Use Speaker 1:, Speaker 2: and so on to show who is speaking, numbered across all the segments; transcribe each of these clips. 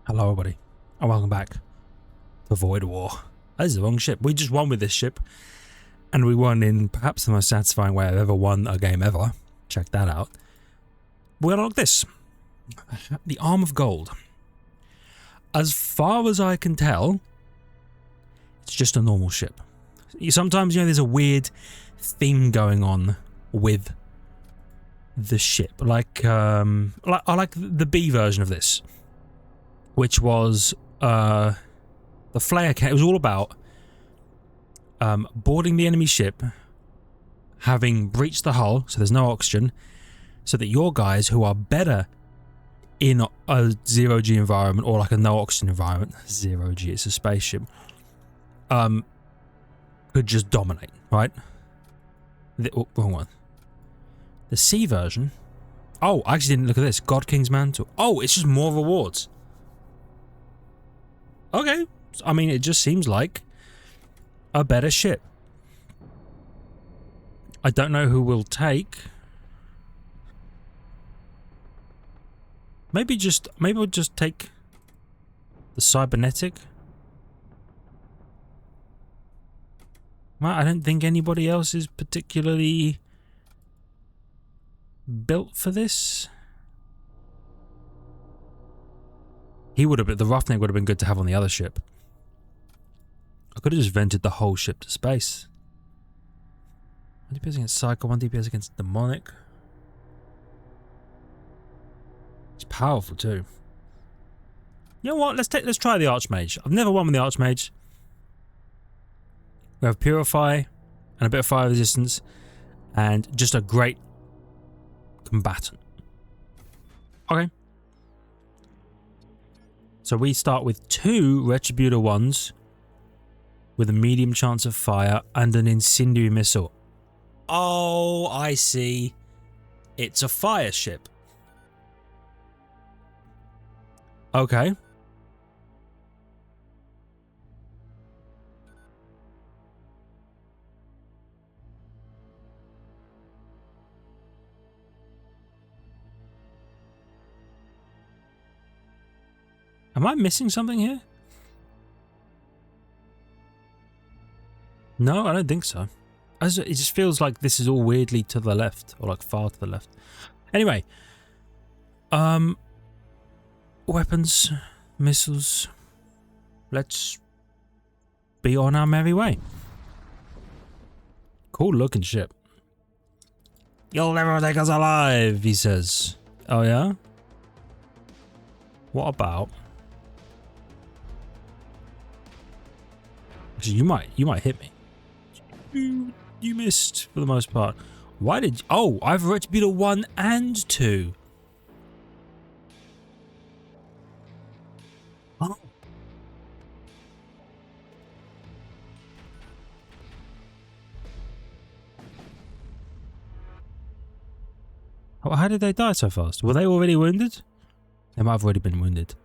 Speaker 1: Hello everybody, and welcome back to Void War. This is the wrong ship. We just won with this ship, and we won in perhaps the most satisfying way I've ever won a game ever. Check that out. We're gonna look this. The Arm of Gold. As far as I can tell, it's just a normal ship. Sometimes, you know, there's a weird thing going on with the ship. Like I like the B version of this, which was the flare cannon. It was all about boarding the enemy ship, having breached the hull, so there's no oxygen, so that your guys who are better in a zero-G environment or like a no-oxygen environment, zero-G, it's a spaceship, could just dominate, right? Wrong one. The C version. Oh, I actually didn't look at this. God King's Mantle. Oh, it's just more rewards. Okay. I mean, it just seems like a better ship. I don't know who will take. Maybe we'll just take the cybernetic. Well, I don't think anybody else is particularly built for this. He would have been, the roughneck would have been good to have on the other ship. I could have just vented the whole ship to space. 1 DPS against Psycho, 1 DPS against Demonic. It's powerful too. You know what? Let's try the Archmage. I've never won with the Archmage. We have Purify and a bit of fire resistance and just a great combatant. Okay. So we start with 2 Retributor ones with a medium chance of fire and an incendiary missile. Oh, I see. It's a fire ship. Okay. Am I missing something here? No, I don't think so. It just feels like this is all weirdly to the left, or like far to the left. Anyway, weapons, missiles. Let's be on our merry way. Cool looking ship. You'll never take us alive, he says. Oh yeah? What about? Actually, you might hit me. You missed for the most part. Why did you? Oh, I've Retributor 1 and 2. Oh. How did they die so fast? Were they already wounded? They might have already been wounded.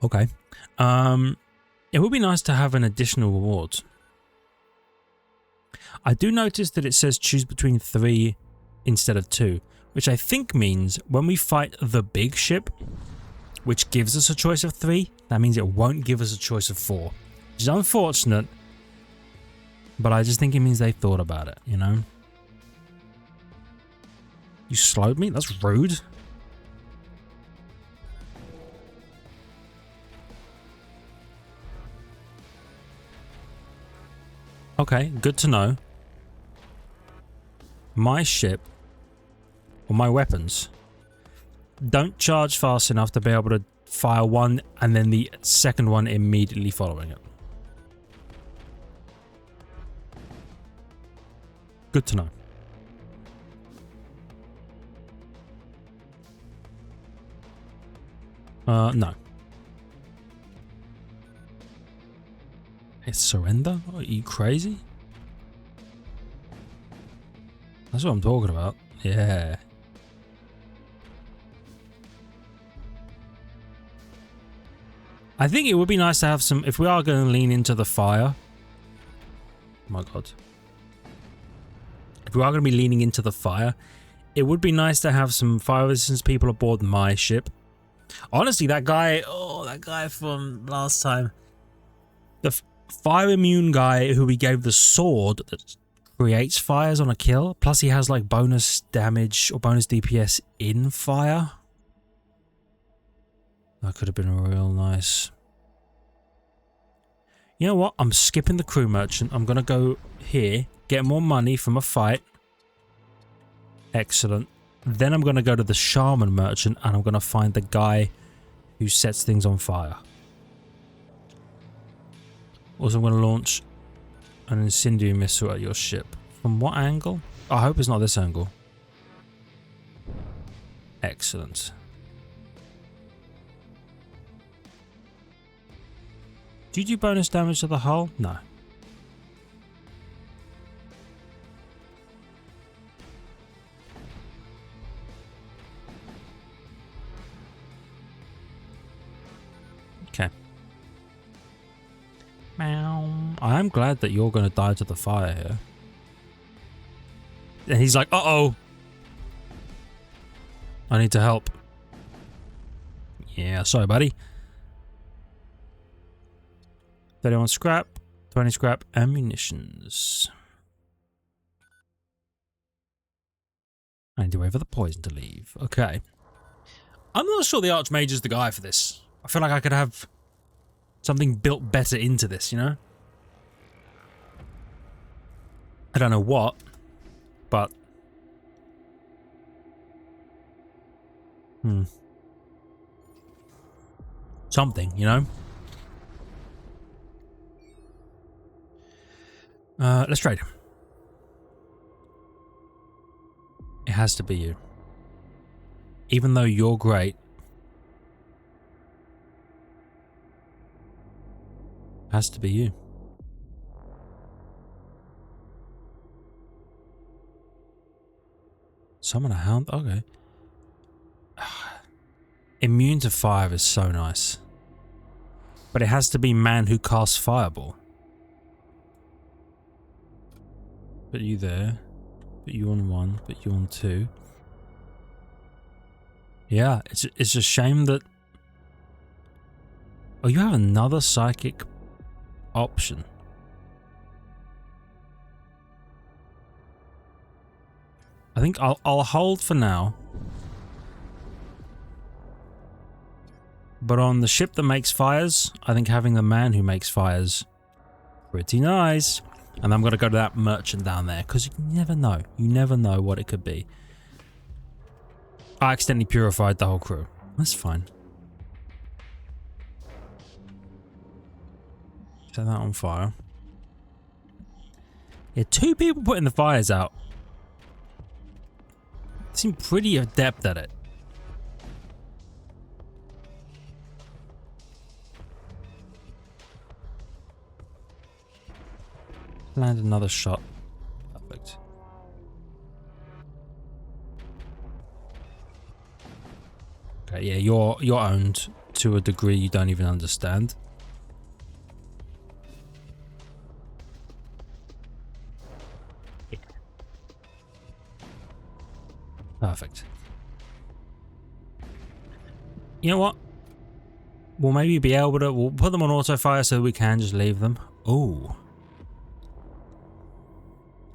Speaker 1: Okay. It would be nice to have an additional reward. I do notice that it says choose between 3 instead of 2, which I think means when we fight the big ship, which gives us a choice of 3, that means it won't give us a choice of 4. Which is unfortunate, but I just think it means they thought about it, you know? You slowed me? That's rude. Okay, good to know. My ship, or my weapons, don't charge fast enough to be able to fire one and then the second one immediately following it. Good to know. No. It's surrender? Are you crazy? That's what I'm talking about. Yeah. I think it would be nice to have some, if we are going to lean into the fire. Oh my god. If we are going to be leaning into the fire, It would be nice to have some fire resistance people aboard my ship. Honestly, that guy from last time, the fire immune guy who we gave the sword that creates fires on a kill, plus he has like bonus damage or bonus DPS in fire. That could have been real nice. You know what? I'm skipping the crew merchant. I'm going to go here, get more money from a fight. Excellent. Then I'm going to go to the shaman merchant and I'm going to find the guy who sets things on fire. Also, I'm going to launch an incendiary missile at your ship. From what angle? I hope it's not this angle. Excellent. Do you do bonus damage to the hull? No. Okay. I am glad that you're going to die to the fire here. And he's like, uh-oh. I need to help. Yeah, sorry, buddy. 31 scrap, 20 scrap, ammunitions. I need to wait for the poison to leave. Okay. I'm not sure the Archmage is the guy for this. I feel like I could have something built better into this, you know? I don't know what, but... something, you know? Let's trade. It has to be you. Even though you're great. Has to be you. Summon a hound? Okay. Immune to fire is so nice. But it has to be man who casts fireball. Put you there. Put you on 1. Put you on 2. Yeah, it's a shame that... Oh, you have another psychic option. I think I'll hold for now. But on the ship that makes fires, I think having the man who makes fires pretty nice. And I'm going to go to that merchant down there, because you never know. You never know what it could be. I accidentally purified the whole crew. That's fine. Set that on fire. Yeah, 2 people putting the fires out. Seem pretty adept at it. Land another shot. Perfect. Okay, yeah, you're owned to a degree you don't even understand. Perfect. You know what? We'll maybe be able to... We'll put them on auto fire so we can just leave them. Ooh.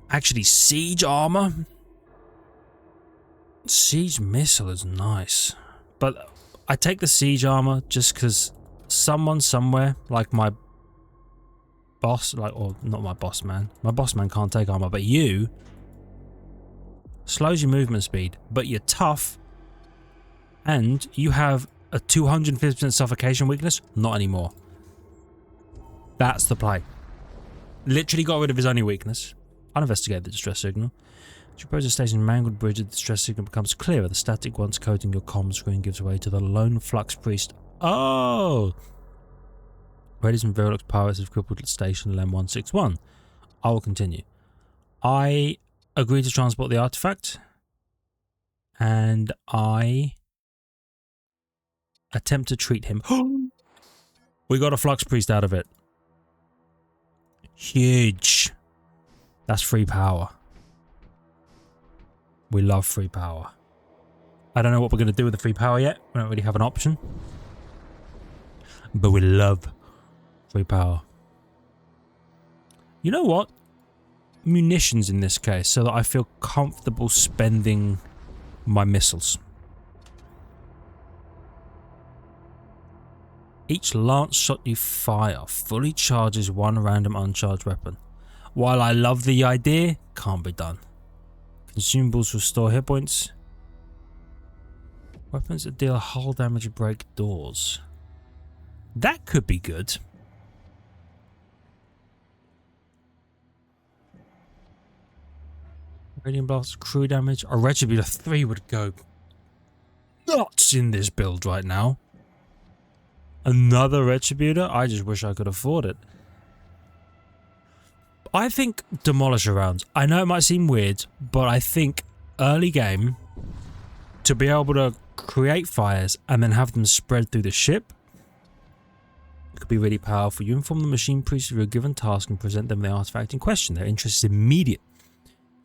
Speaker 1: Actually, siege armor. Siege missile is nice. But I take the siege armor just because someone somewhere, like my boss, or not my boss man. My boss man can't take armor, but you... slows your movement speed, but you're tough. And you have a 250% suffocation weakness. Not anymore. That's the play. Literally got rid of his only weakness. I'll investigate the distress signal. As you approach the station mangled bridge, the distress signal becomes clearer. The static once coating your comm screen gives way to the lone flux priest. Oh! Raiders and Verilux pirates have crippled the station LM 161. I will continue. I agree to transport the artifact. And I attempt to treat him. We got a flux priest out of it. Huge. That's free power. We love free power. I don't know what we're going to do with the free power yet. We don't really have an option. But we love free power. You know what? Munitions in this case, so that I feel comfortable spending my missiles. Each lance shot you fire fully charges one random uncharged weapon. While I love the idea, can't be done. Consumables restore hit points. Weapons that deal hull damage break doors. That could be good. Radiant blast, crew damage. A Retributor 3 would go nuts in this build right now. Another Retributor? I just wish I could afford it. I think Demolisher rounds. I know it might seem weird, but I think early game, to be able to create fires and then have them spread through the ship, could be really powerful. You inform the machine priest of your given task and present them the artifact in question. Their interest is immediate.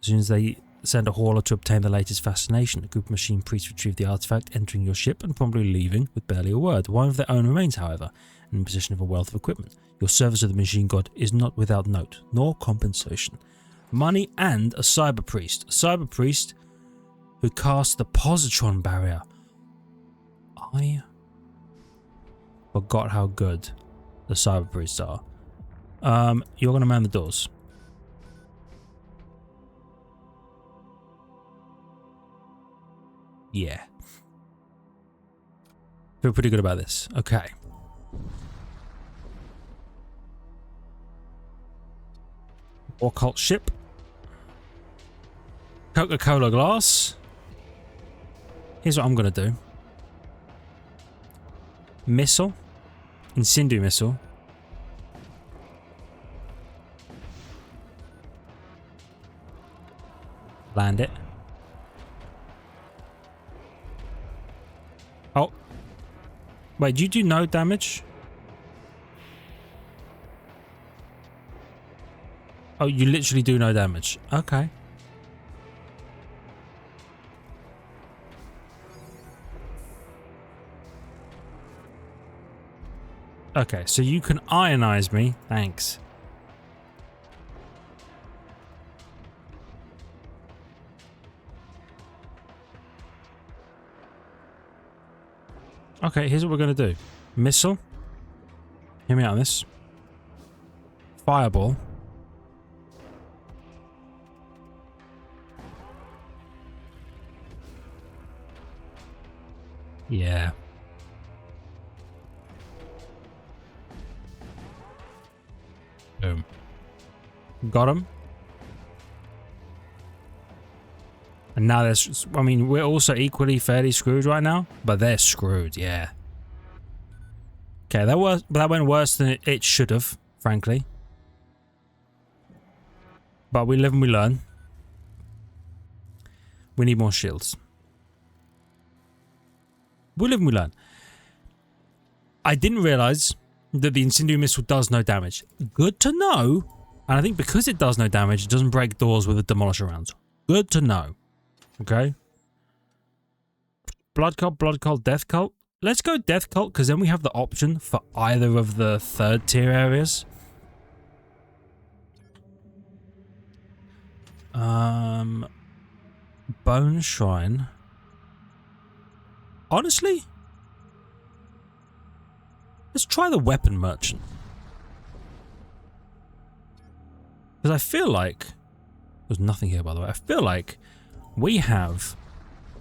Speaker 1: As soon as they send a hauler to obtain the latest fascination, a group of machine priests retrieve the artifact, entering your ship and promptly leaving with barely a word. One of their own remains, however, in possession of a wealth of equipment. Your service of the machine god is not without note, nor compensation. Money and a cyber priest. A cyber priest who casts the positron barrier. I forgot how good the cyber priests are. You're going to man the doors. Yeah. Feel pretty good about this. Okay. Occult ship. Coca-Cola glass. Here's what I'm going to do. Missile. Incendiary missile. Land it. Oh. Wait, do you do no damage? Oh, you literally do no damage. Okay. Okay, so you can ionize me. Thanks. Okay, here's what we're going to do. Missile. Hear me out on this. Fireball. Yeah. Boom. Got him. And now there's, I mean, we're also equally fairly screwed right now, but they're screwed, yeah. Okay, that went worse than it should have, frankly. But we live and we learn. We need more shields. We live and we learn. I didn't realize that the incendiary missile does no damage. Good to know. And I think because it does no damage, it doesn't break doors with the demolisher rounds. Good to know. Okay. Blood cult, death cult. Let's go death cult because then we have the option for either of the third tier areas. Bone shrine. Honestly, let's try the weapon merchant. Because I feel like there's nothing here, by the way. I feel like we have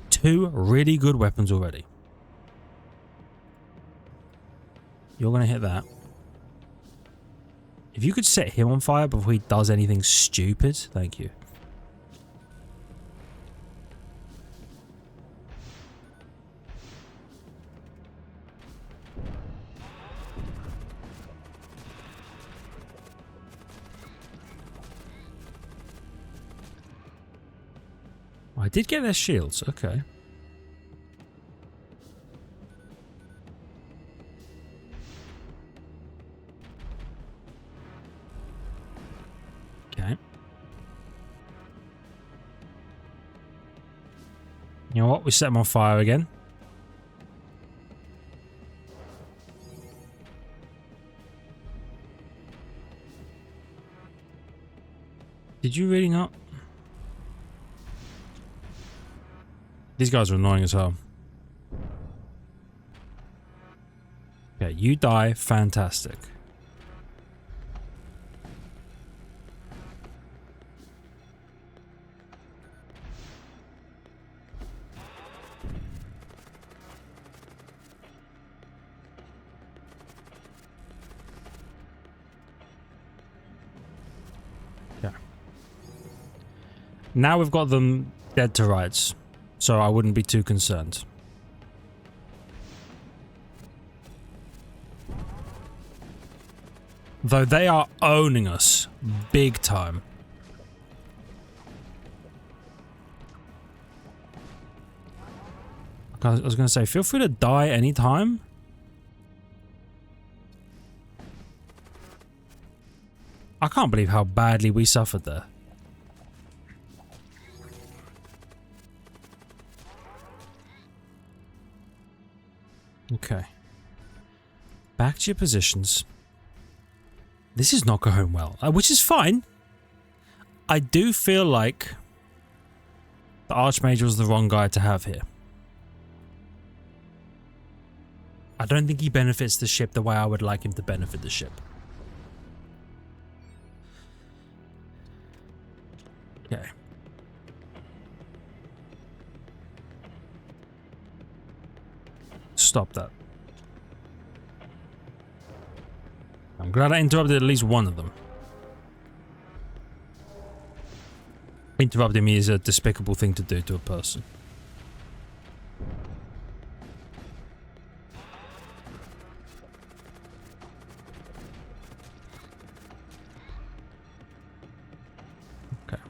Speaker 1: two really good weapons already. You're going to hit that. If you could set him on fire before he does anything stupid, thank you. I did get their shields, okay. Okay. You know what? We set them on fire again. Did you really not? These guys are annoying as hell. Okay, you die. Fantastic. Yeah. Now we've got them dead to rights, so I wouldn't be too concerned. Though they are owning us big time. I was going to say, feel free to die anytime. I can't believe how badly we suffered there. Okay. Back to your positions. This is not going well, which is fine. I do feel like the Archmage was the wrong guy to have here. I don't think he benefits the ship the way I would like him to benefit the ship. Okay. Stop that. I'm glad I interrupted at least one of them. Interrupting me is a despicable thing to do to a person. Okay.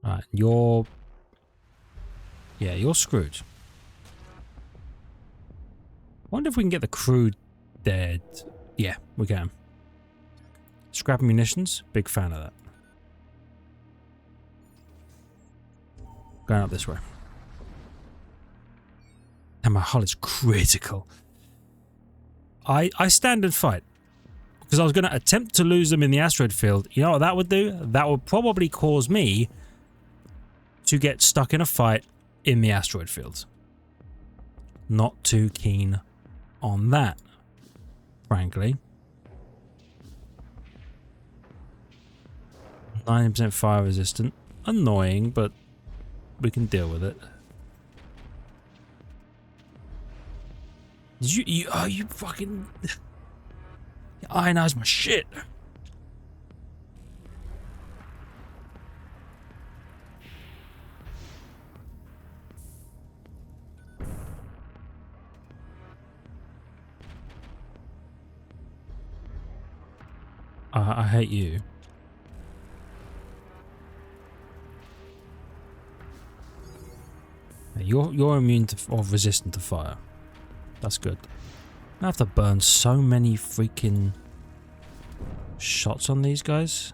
Speaker 1: Alright, you're screwed. Wonder if we can get the crew dead. Yeah, we can. Scrap munitions, big fan of that. Going up this way. And my hull is critical. I stand and fight. Because I was going to attempt to lose them in the asteroid field. You know what that would do? That would probably cause me to get stuck in a fight in the asteroid field. Not too keen on that, frankly. 90% fire resistant. Annoying, but we can deal with it. Did you oh, you fucking... Ionize my shit. I hate you. You're immune to or resistant to fire. That's good. I have to burn so many freaking shots on these guys.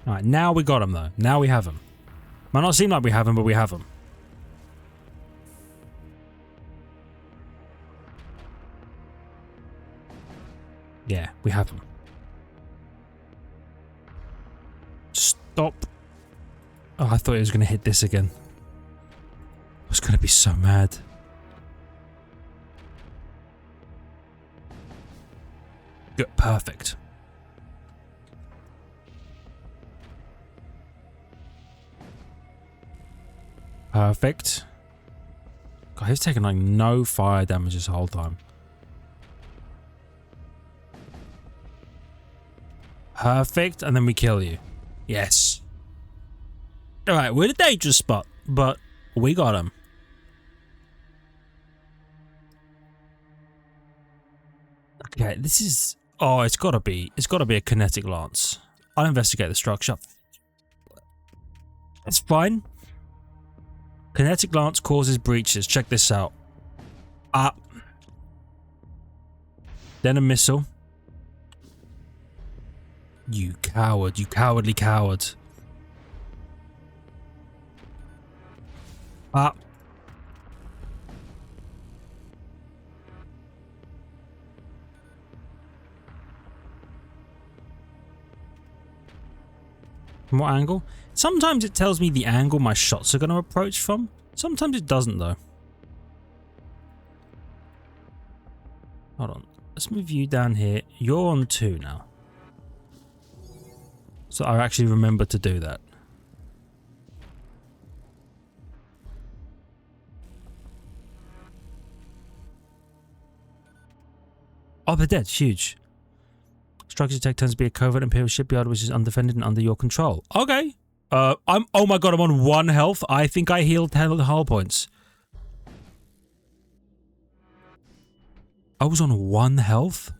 Speaker 1: Alright, now we got them though. Now we have them. Might not seem like we have them, but we have them. Yeah, we have them. Stop. Oh, I thought it was going to hit this again. I was going to be so mad. Good, perfect. Perfect. God, he's taking like no fire damage this whole time. Perfect, and then we kill you. Yes. Alright, we're in a dangerous spot, but we got him. Okay, this is Oh, it's gotta be a kinetic lance. I'll investigate the structure. It's fine. Kinetic lance causes breaches. Check this out. Then a missile. You coward. You cowardly coward. From what angle? Sometimes it tells me the angle my shots are going to approach from. Sometimes it doesn't though. Hold on. Let's move you down here. You're on 2 now. So I actually remember to do that. Oh, they're dead. Huge. Structure detect tends to be a covert Imperial shipyard which is undefended and under your control. Okay. Oh my god, I'm on 1 health. I think I healed 10 hull points. I was on 1 health?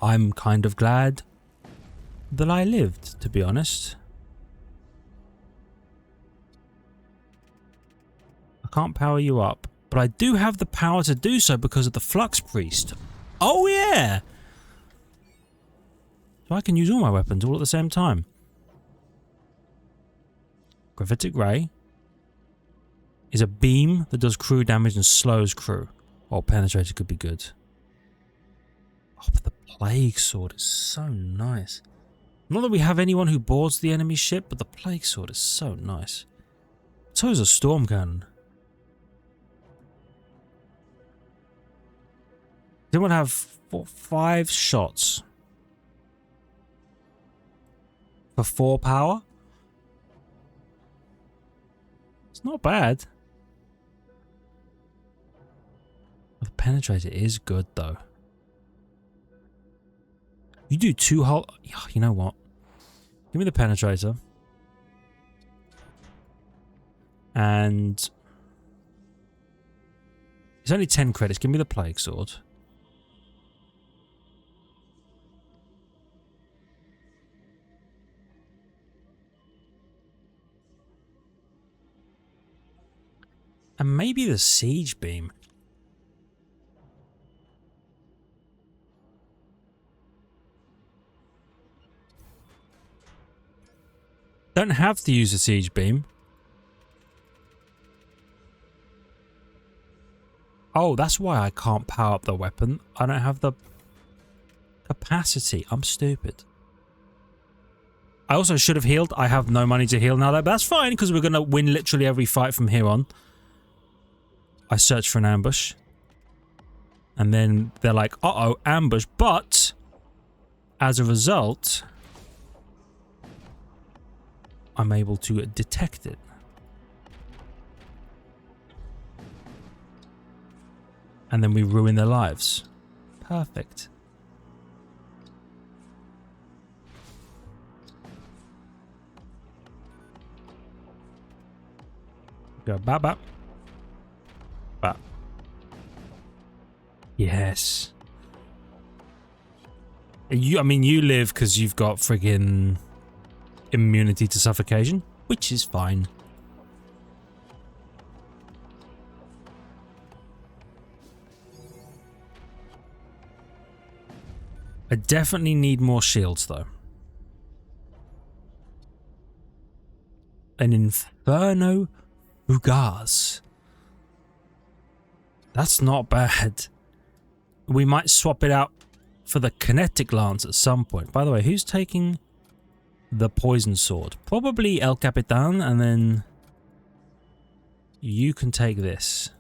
Speaker 1: I'm kind of glad that I lived, to be honest. I can't power you up, but I do have the power to do so because of the Flux Priest. Oh yeah! So I can use all my weapons all at the same time. Gravitic Ray is a beam that does crew damage and slows crew. Or Penetrator could be good. Oh, but the Plague Sword is so nice. Not that we have anyone who boards the enemy ship, but the Plague Sword is so nice. So is a Storm Cannon. Then we'll have 5 shots. For 4 power? It's not bad. The Penetrator is good though. You do 2 hull... You know what? Give me the Penetrator. And... it's only 10 credits. Give me the Plague Sword. And maybe the Siege Beam. Don't have to use the Siege Beam. Oh, that's why I can't power up the weapon. I don't have the capacity. I'm stupid. I also should have healed. I have no money to heal now. That's fine because we're going to win literally every fight from here on. I search for an ambush. And then they're like, uh-oh, ambush. But as a result, I'm able to detect it. And then we ruin their lives. Perfect. Go bap bap. Bap. Yes. I mean, you live because you've got friggin' immunity to suffocation, which is fine. I definitely need more shields, though. An Inferno Fugaz. That's not bad. We might swap it out for the Kinetic Lance at some point. By the way, who's taking the Poison Sword? Probably El Capitan, and then you can take this.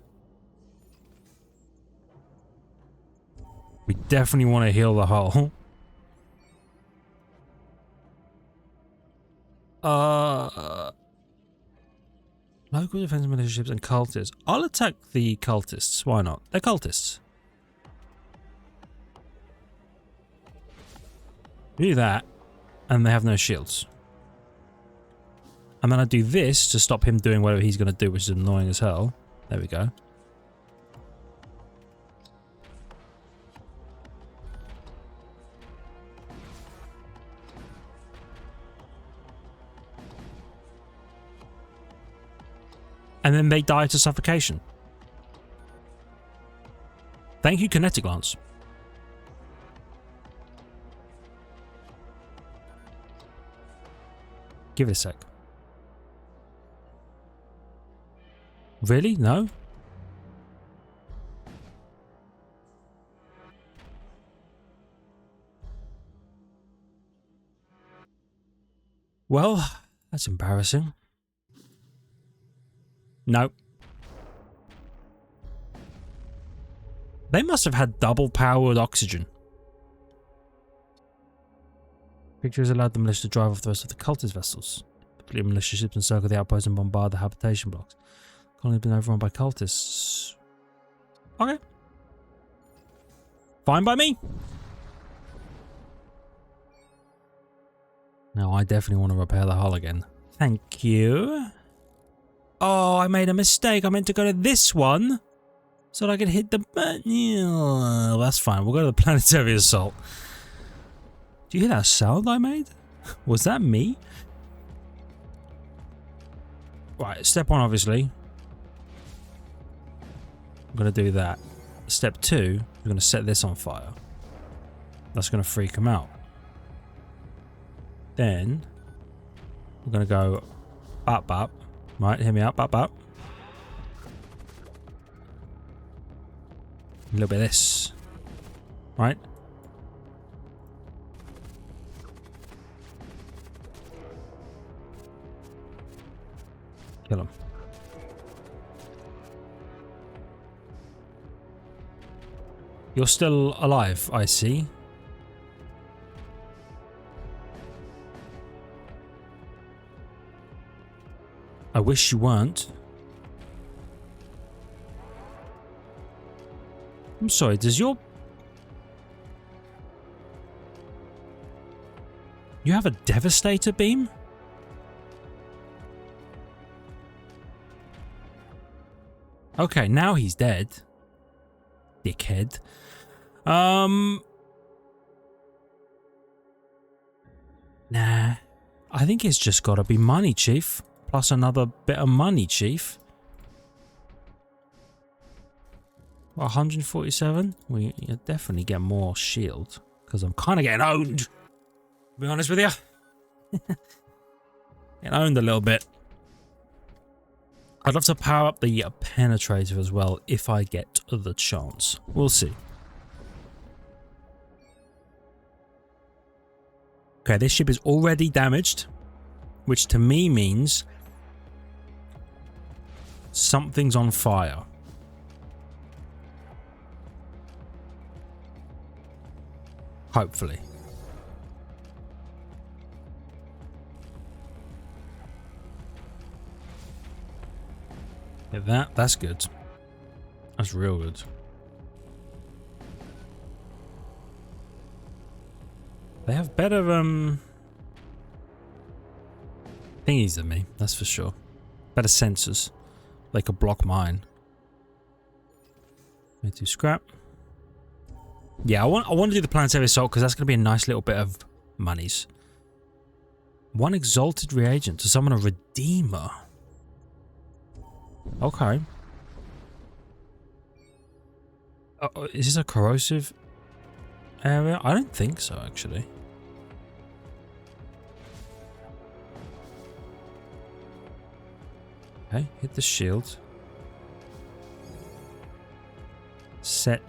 Speaker 1: We definitely want to heal the hull. Local defense militiaships and cultists. I'll attack the cultists. Why not? They're cultists. Do that, and they have no shields. And then I do this to stop him doing whatever he's going to do, which is annoying as hell. There we go. and then they die to suffocation. Thank you, Kinetic Lance. Give it a sec. Really? No? Well, that's embarrassing. No. They must have had double-powered oxygen. Victory has allowed the militia to drive off the rest of the cultist vessels. The militia ships encircle the outpost and bombard the habitation blocks. The colony has been overrun by cultists. Okay. Fine by me. Now I definitely want to repair the hull again. Thank you. Oh, I made a mistake. I meant to go to this one so that I could hit the... Yeah, that's fine. We'll go to the planetary assault. Do you hear that sound I made? Was that me? Right, step one, obviously. I'm going to do that. Step two, I'm going to set this on fire. That's going to freak him out. Then, we're going to go up, up. Right, hear me up, up, up. A little bit of this. Right. Kill him. You're still alive, I see. I wish you weren't. I'm sorry, does your... You have a Devastator beam? Okay, now he's dead. Dickhead. Nah. I think it's just gotta be money, Chief. Plus another bit of money, Chief. 147? We definitely get more shield. Because I'm kind of getting owned. To be honest with you. Getting owned a little bit. I'd love to power up the penetrator as well if I get the chance. We'll see. Okay, this ship is already damaged. Which to me means... something's on fire. Hopefully. Yeah, that's good. That's real good. They have better thingies than me, that's for sure. Better sensors. They could block mine. Let me do scrap. Yeah, I want to do the planetary assault because that's going to be a nice little bit of monies. One exalted reagent to summon a redeemer. Okay. Is this a corrosive area? I don't think so, actually. Okay, hit the shield. Set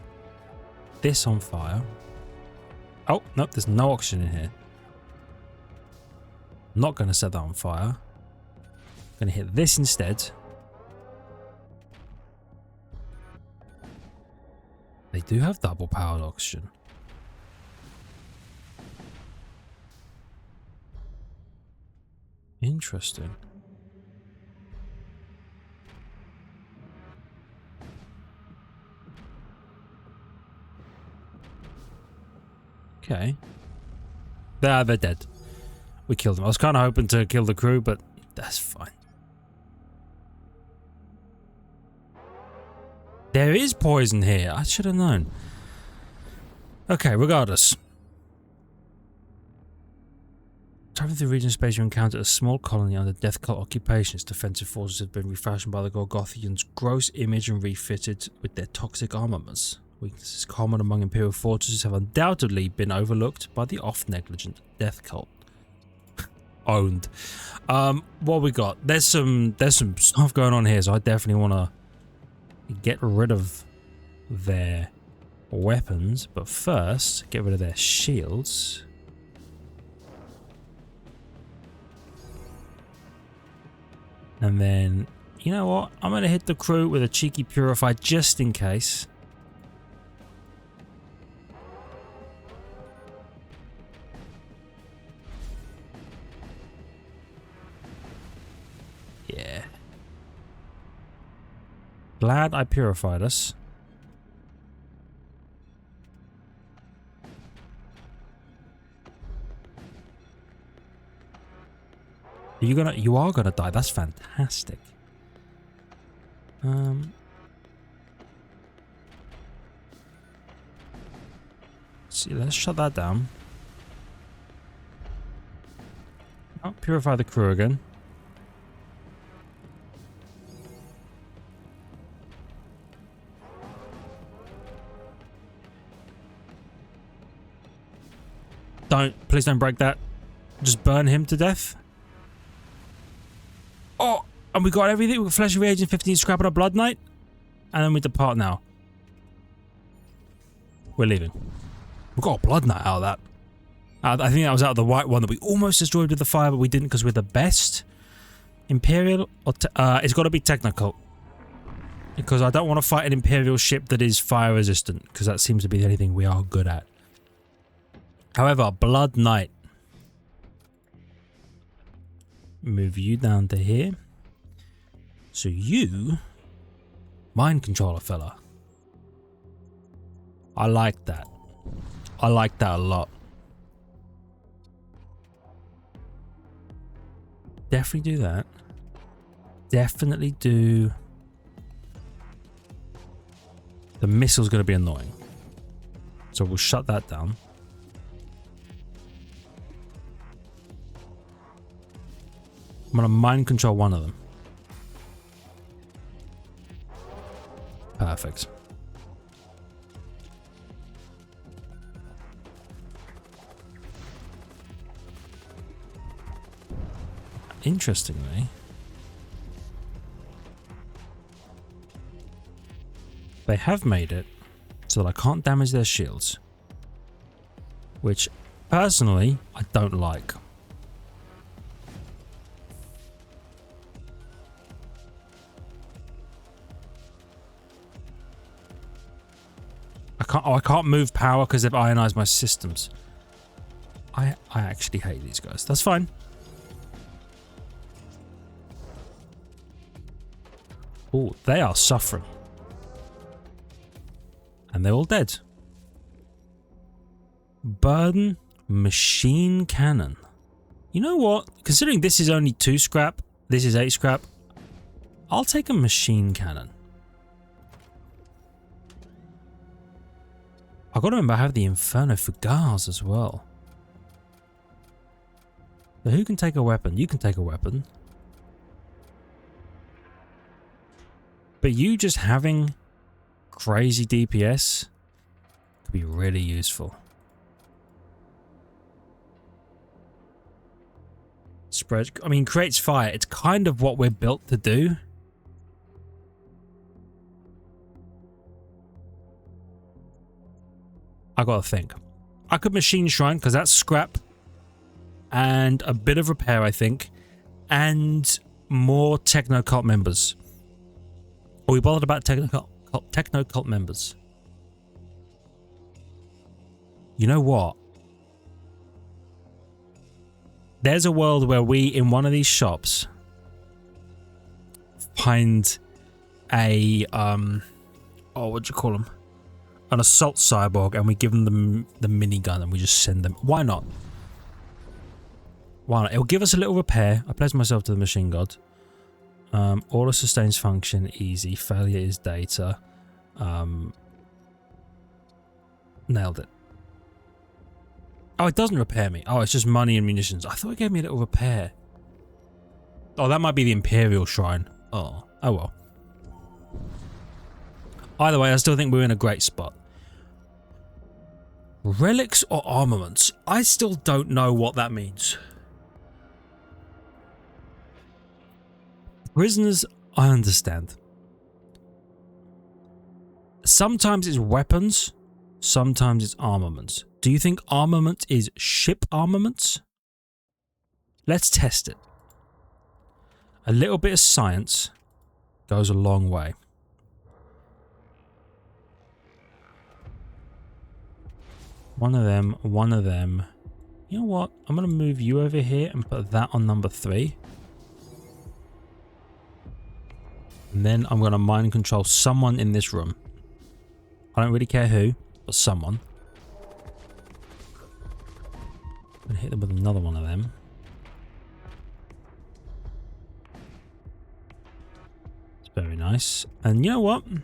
Speaker 1: this on fire. Oh, nope, there's no oxygen in here. Not going to set that on fire. Going to hit this instead. They do have double powered oxygen. Interesting. Okay. They're dead. We killed them. I was kind of hoping to kill the crew, but that's fine. There is poison here. I should have known. Okay, regardless. Traveling through region space, you encounter a small colony under death cult occupation. Its defensive forces have been refashioned by the Gorgothians' gross image and refitted with their toxic armaments. Weaknesses common among Imperial fortresses have undoubtedly been overlooked by the oft-negligent death cult. Owned. What we got? There's some stuff going on here, so I definitely want to get rid of their weapons, but first get rid of their shields. And then, you know what? I'm going to hit the crew with a cheeky purify just in case. Yeah. Glad I purified us. You are gonna die. That's fantastic. See, let's shut that down. Oh, purify the crew again. Please don't break that. Just burn him to death. Oh, and we got everything. We got flesh reagent, 15 scrap and a blood knight. And then we depart now. We're leaving. We got a blood knight out of that. I think that was out of the white one that we almost destroyed with the fire, but we didn't because we're the best. Imperial or it's got to be technocult. Because I don't want to fight an Imperial ship that is fire resistant, because that seems to be the only thing we are good at. However, Blood Knight. Move you down to here. So you, mind controller fella. I like that. I like that a lot. Definitely do that. Definitely do. The missile's going to be annoying. So we'll shut that down. I'm going to mind control one of them. Perfect. Interestingly, they have made it so that I can't damage their shields, which personally I don't like. I can't move power because they've ionized my systems. I actually hate these guys. That's fine. Oh, they are suffering. And they're all dead. Burden machine cannon. You know what? Considering this is only 2 scrap, this is 8 scrap, I'll take a machine cannon. I've got to remember I have the Inferno Fugaz as well. So who can take a weapon? You can take a weapon. But you just having crazy DPS could be really useful. Spread, I mean, creates fire. It's kind of what we're built to do. I gotta think. I could machine shrine because that's scrap and a bit of repair, I think, and more techno-cult members. Are we bothered about techno-cult members? You know what? There's a world where we, in one of these shops, find a what do you call them? An assault cyborg, and we give them the minigun and we just send them. Why not? Why not? It'll give us a little repair. I pledge myself to the machine god. Auto sustains function, easy. Failure is data. Nailed it. Oh, it doesn't repair me. Oh, it's just money and munitions. I thought it gave me a little repair. Oh, that might be the Imperial Shrine. Oh well. Either way, I still think we're in a great spot. Relics or armaments? I still don't know what that means. Prisoners, I understand. Sometimes it's weapons, sometimes it's armaments. Do you think armament is ship armaments? Let's test it. A little bit of science goes a long way. One of them, one of them. You know what? I'm going to move you over here and put that on number 3. And then I'm going to mind control someone in this room. I don't really care who, but someone. I'm going to hit them with another one of them. It's very nice. And you know what? A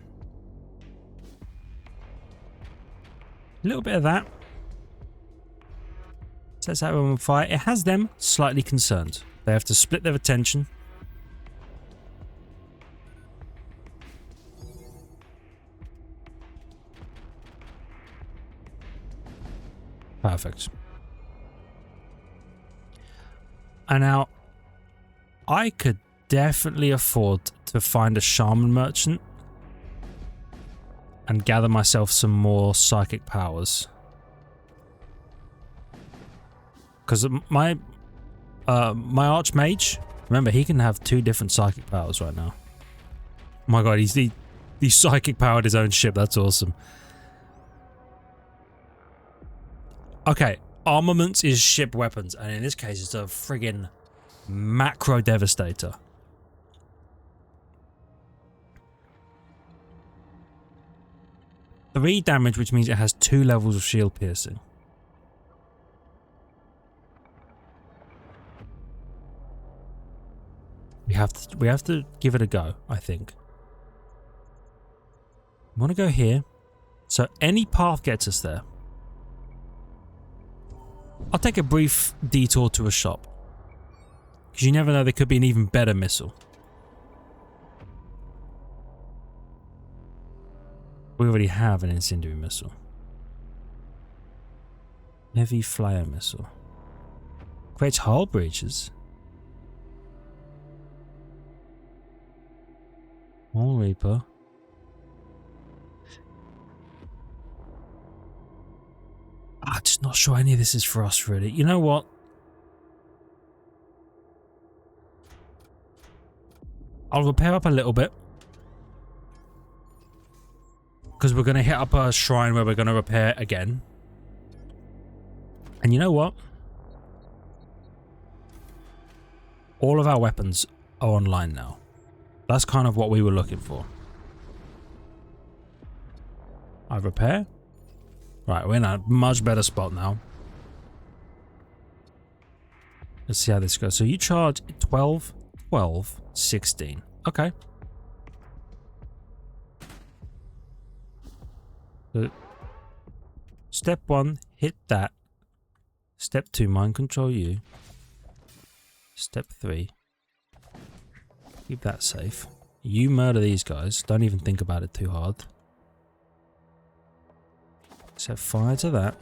Speaker 1: little bit of that. Sets that one on fire. It has them slightly concerned. They have to split their attention. Perfect. And now, I could definitely afford to find a shaman merchant and gather myself some more psychic powers. Because my archmage, remember, he can have 2 different psychic powers right now. Oh my god, he's psychic powered his own ship. That's awesome. Okay, armaments is ship weapons, and in this case, it's a friggin' macro devastator. Three damage, which means it has 2 levels of shield piercing. We have to give it a go, I think. I want to go here. So any path gets us there. I'll take a brief detour to a shop. Because you never know, there could be an even better missile. We already have an incendiary missile. Heavy flyer missile. Creates hull breaches. All Reaper. I'm just not sure any of this is for us, really. You know what? I'll repair up a little bit. Because we're going to hit up a shrine where we're going to repair again. And you know what? All of our weapons are online now. That's kind of what we were looking for. I repair. Right, we're in a much better spot now. Let's see how this goes. So you charge 12, 12, 16. Okay. So step 1, hit that. Step 2, mind control you. Step 3. Keep that safe. You murder these guys. Don't even think about it too hard. Set fire to that.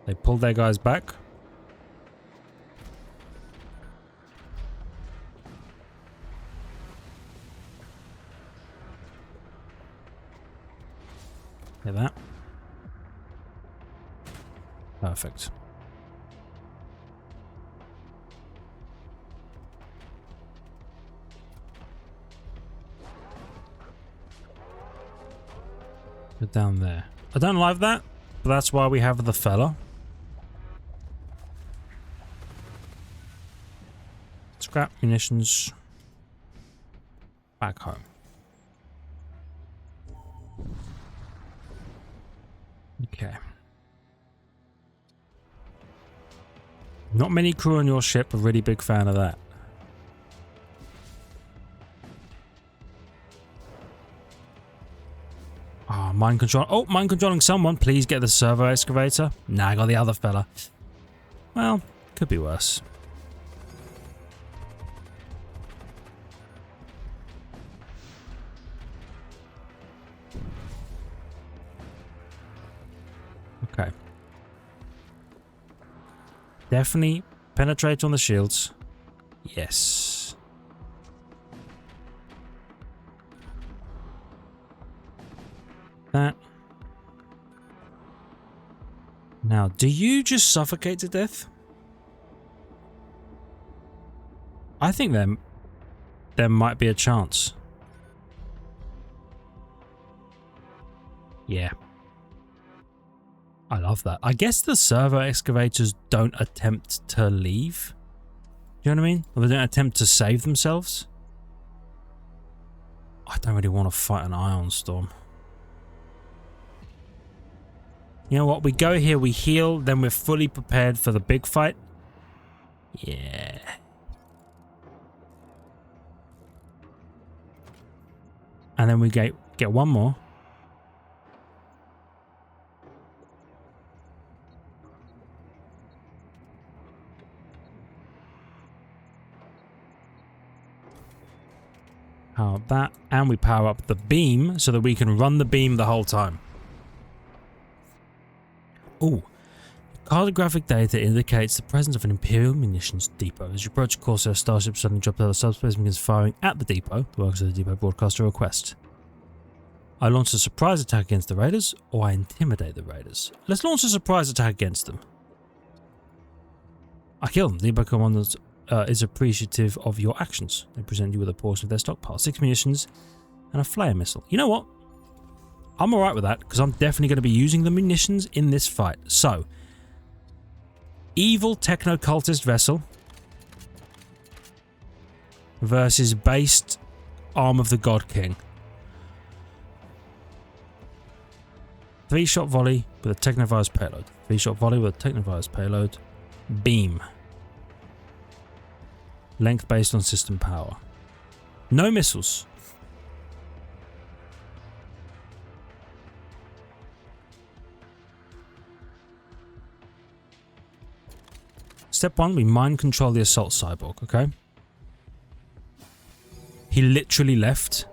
Speaker 1: They pulled their guys back. Hear that? Perfect. Put down there. I don't like that, but that's why we have the fella. Scrap munitions. Back home. Okay. Not many crew on your ship. A really big fan of that. Oh, mind control. Oh, mind controlling someone. Please get the servo excavator. Nah, I got the other fella. Well, could be worse. Okay. Definitely penetrate on the shields. Yes. That. Now, do you just suffocate to death? I think there might be a chance. Yeah. I love that. I guess the servo excavators don't attempt to leave. Do you know what I mean? Or they don't attempt to save themselves. I don't really want to fight an ion storm. You know what? We go here, we heal, then we're fully prepared for the big fight. Yeah. And then we get one more. Power up that, and we power up the beam so that we can run the beam the whole time. Ooh. Cartographic data indicates the presence of an Imperial munitions depot. As you approach a Corsair starship suddenly drops out of subspace and begins firing at the depot. The workers of the depot broadcast a request. I launch a surprise attack against the raiders, or I intimidate the raiders. Let's launch a surprise attack against them. I kill them. The depot commander is appreciative of your actions. They present you with a portion of their stockpile. 6 munitions and a flare missile. You know what? I'm alright with that, because I'm definitely going to be using the munitions in this fight. So, evil technocultist vessel versus based arm of the God King. 3-shot volley with a technovirus payload. 3-shot volley with a technovirus payload. Beam. Length based on system power. No missiles. Step 1, we mind control the assault cyborg, okay? He literally left.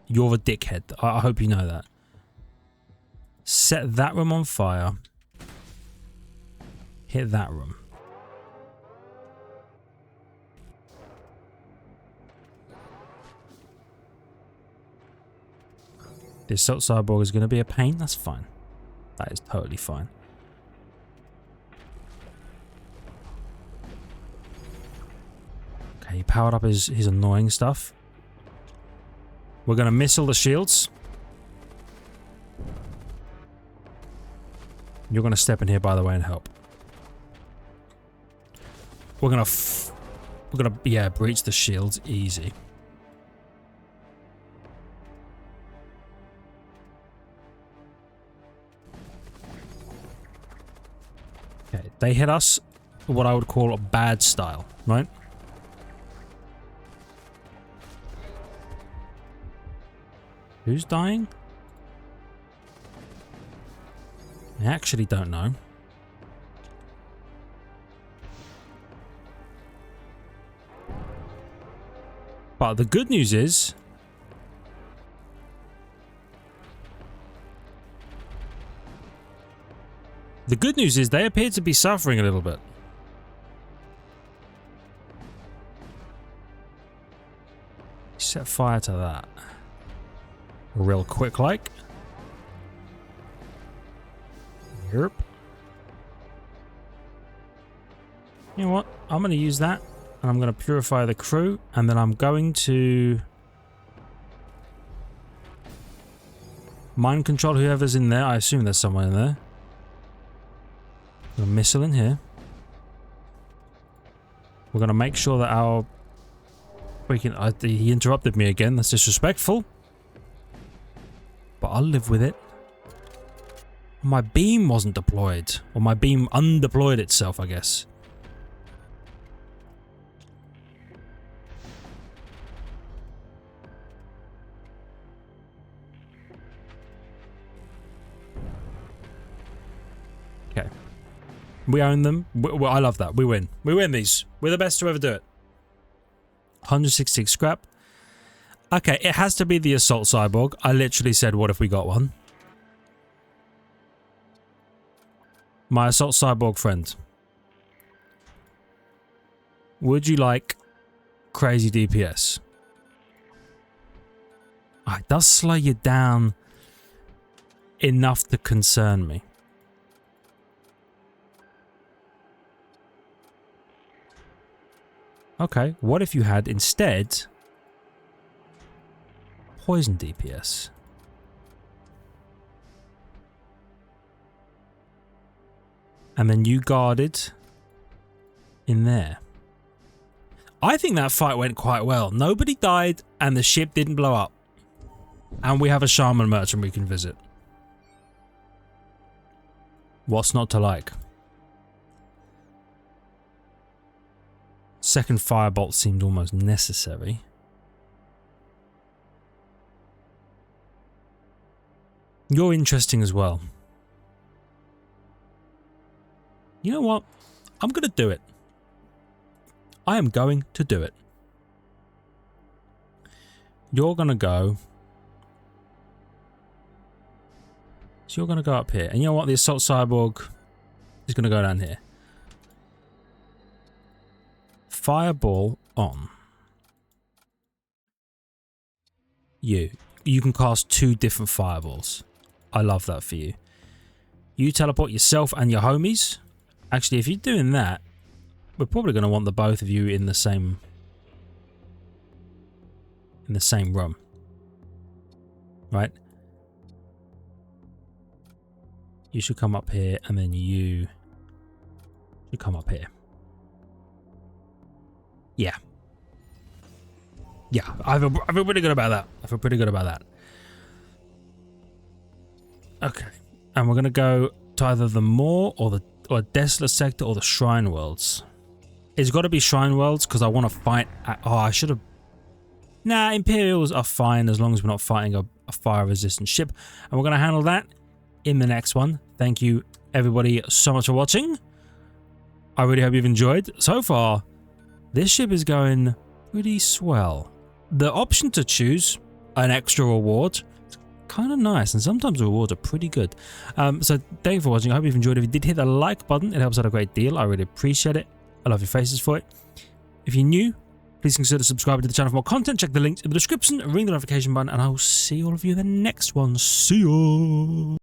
Speaker 1: You're a dickhead. I hope you know that. Set that room on fire. Hit that room. The assault cyborg is going to be a pain. That's fine. That is totally fine. Okay, he powered up his annoying stuff. We're going to missile the shields. You're going to step in here, by the way, and help. We're going to, yeah, breach the shields easy. Okay, they hit us what I would call a bad style, right? Who's dying? I actually don't know. But the good news is they appear to be suffering a little bit. Set fire to that. Real quick like. Yep. You know what? I'm going to use that. And I'm going to purify the crew. And then I'm going to mind control whoever's in there. I assume there's someone in there. A missile in here. We're going to make sure that our freaking... he interrupted me again. That's disrespectful. But I'll live with it. My beam wasn't deployed. Or my beam undeployed itself, I guess. We own them. I love that. We win. We win these. We're the best to ever do it. 166 scrap. Okay, it has to be the assault cyborg. I literally said, what if we got one? My assault cyborg friend. Would you like crazy DPS? Oh, it does slow you down enough to concern me. Okay, what if you had instead poison DPS? And then you guarded in there. I think that fight went quite well. Nobody died and the ship didn't blow up. And we have a shaman merchant we can visit. What's not to like? Second firebolt seemed almost necessary. You're interesting as well. You know what? I'm going to do it. I am going to do it. You're going to go. So you're going to go up here. And you know what? The assault cyborg is going to go down here. Fireball on. You can cast 2 different fireballs. I love that for you. You teleport yourself and your homies. Actually, if you're doing that, we're probably going to want the both of you in the same room. Right? You should come up here and then you should come up here. Yeah. Yeah, I feel pretty good about that. I feel pretty good about that. Okay. And we're going to go to either the Moor or Desolate Sector or the Shrine Worlds. It's got to be Shrine Worlds because I want to fight at... Oh, I should have... Nah, Imperials are fine as long as we're not fighting a fire-resistant ship. And we're going to handle that in the next one. Thank you, everybody, so much for watching. I really hope you've enjoyed. So far, this ship is going pretty swell. The option to choose an extra reward is kind of nice, and sometimes the rewards are pretty good. So thank you for watching. I hope you've enjoyed. If you did, hit the like button. It helps out a great deal. I really appreciate it. I love your faces for it. If you're new, please consider subscribing to the channel for more content. Check the links in the description, ring the notification button, and I will see all of you in the next one. See ya!